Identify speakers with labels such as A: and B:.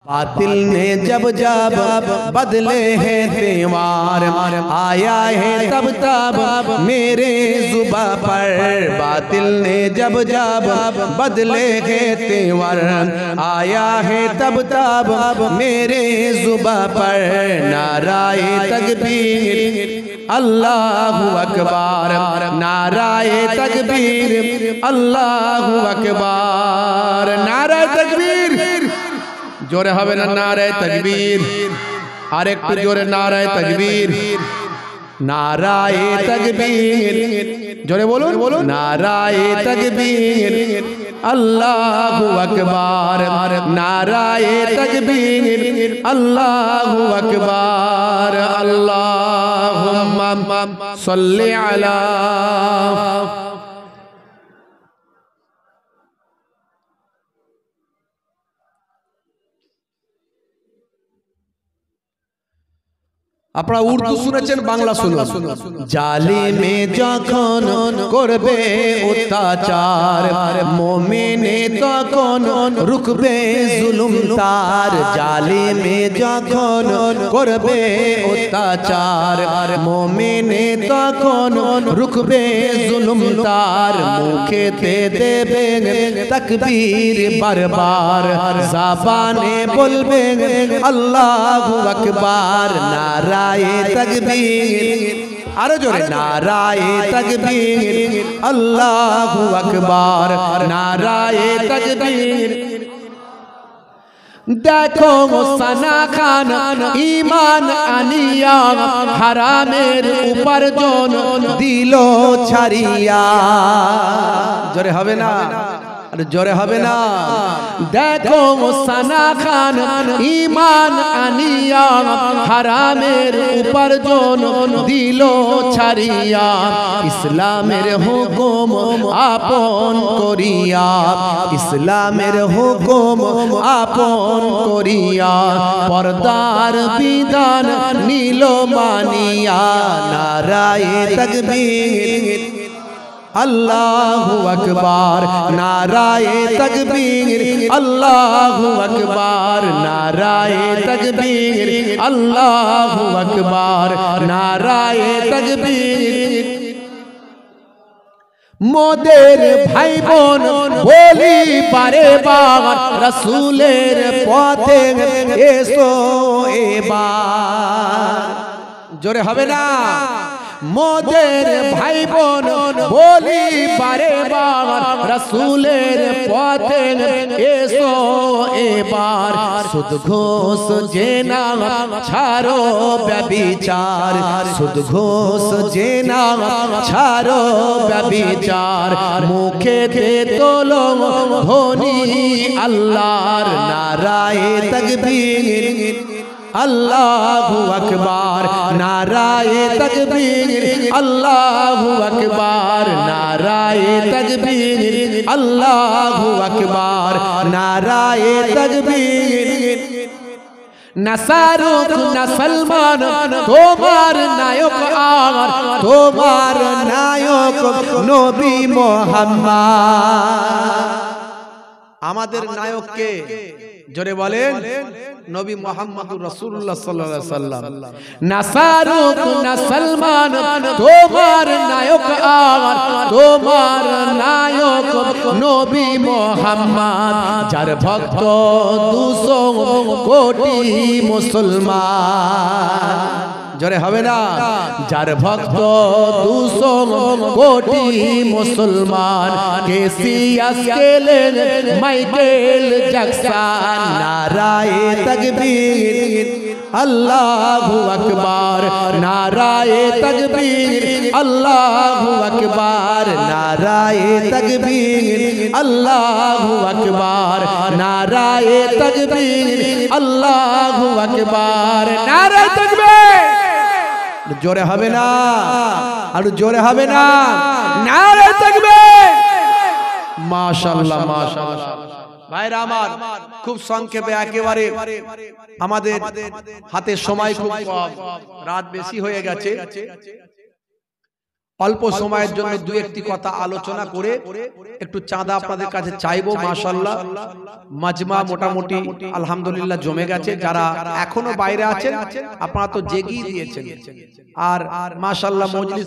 A: बातिल ने जब जब बदले हैं त्योहार, आया है तब तब मेरे जुबा पर। बातिल ने जब जब बदले हैं त्योहार, आया है तब तब मेरे जुबा पर। नाराए तकबीर अल्लाहु अकबर, नाराए तकबीर अल्लाहु अकबर। नाराए तकबीर जोरे हवे ना नाराए तकबीर, आरेकटू जोरे नाराए तकबीर, नाराए तकबीर जोरे बोलुन बोलुन, नाराए तकबीर अल्लाहु अकबर, नाराए तकबीर अल्लाहु अकबर। अल्लाहुम्मा सल्लि अला। আপনারা উর্দু শুনেছেন, বাংলা শুনুন। জালিমে যখন করবে অত্যাচার, মুমিনে তখন রুখবে জুলুম তার। জালিমে যখন করবে অত্যাচার, মুমিনে তখন রুখবে জুলুম তার। মুখেতে দেবে তাকবীর বারবার, জবানে বলবে আল্লাহু আকবার। नाराए तकबीर, अरे जोरे नाराए तकबीर अल्लाहु अकबर, नाराए तकबीर। देखो सना खान ईमान आनिया, हरामेर ऊपर जोन दिलो छाड़िया। जोरे हवे ना, जोरे हवे ना। देखो सना खान ईमान आनिया, हरामेर ऊपर जोन दिलो छाड़िया। इस्लामेर हुकुम आपन करिया, इस्लामेर हुकुम आपन करिया। पर्दार विधान नीलो मानिया। नाराए तकबीर अल्लाहु अकबर, नाराए तकबीर अल्लाहु अकबर, नाराए तकबीर अल्लाहु अकबर, नाराए तकबीर। मोदेर भाई बोन बोली बारे बार, रसूलेर पथे एसो एबार। जोरे हवे ना। मोदेर भाई बोन बोली बारे बार, रसूलेर पथे एसो एबार। सुद घोष जेना छारो व्यभिचार, सुद घोष जेना छारो व्यभिचार। मुखे दे तोलो धोनी अल्लाहर। नाराए तकबीर अल्लाहु अकबर, नाराए तकबीर अल्लाहु अकबर, नाराए तकबीर अल्लाहु अकबर, नाराए तकबीर। नसारुक न सलमान तोमार नायक आर, तोमार नायक नबी मोहम्मद। আমাদের নায়ক কে? জোরে বলেন নবী মুহাম্মদুর রাসূলুল্লাহ সাল্লাল্লাহু আলাইহি ওয়াসাল্লাম। নাসারুক না সলমান তোমার নায়ক আর, তোমার নায়ক নবী মুহাম্মদ। যার ভক্ত 200 কোটি মুসলমান। জোরে হবে না। যার ভক্ত 200 কোটি মুসলমান। Cassius Kellen Michael Jackson. নারায়ে তকবীর अल्लाहु अकबर, नाराए तकबीर अल्लाहु अकबर, नाराए तकबीर अल्लाहु अकबर, नाराए तकबीर अल्लाहु अकबर। नाराए तकबीर जोरे हवे ना, और जोरे हवे ना। नाराए तकबीर। माशाअल्लाह माशाअल्लाह। ভাইরা আমার, খুব সংক্ষেপে একেবারে আমাদের হাতে সময় খুব কম, রাত বেশি হয়ে গেছে। অল্প সময়ের জন্য দু একটি কথা আলোচনা করে একটু চাঁদা আপনাদের কাছে চাইবো। মাশাআল্লাহ মাজমা মোটামুটি আলহামদুলিল্লাহ জমে গেছে। যারা এখনো বাইরে আছেন আপনারা তো জেগিয়ে দিয়েছেন, আর মাশাআল্লাহ মজলিস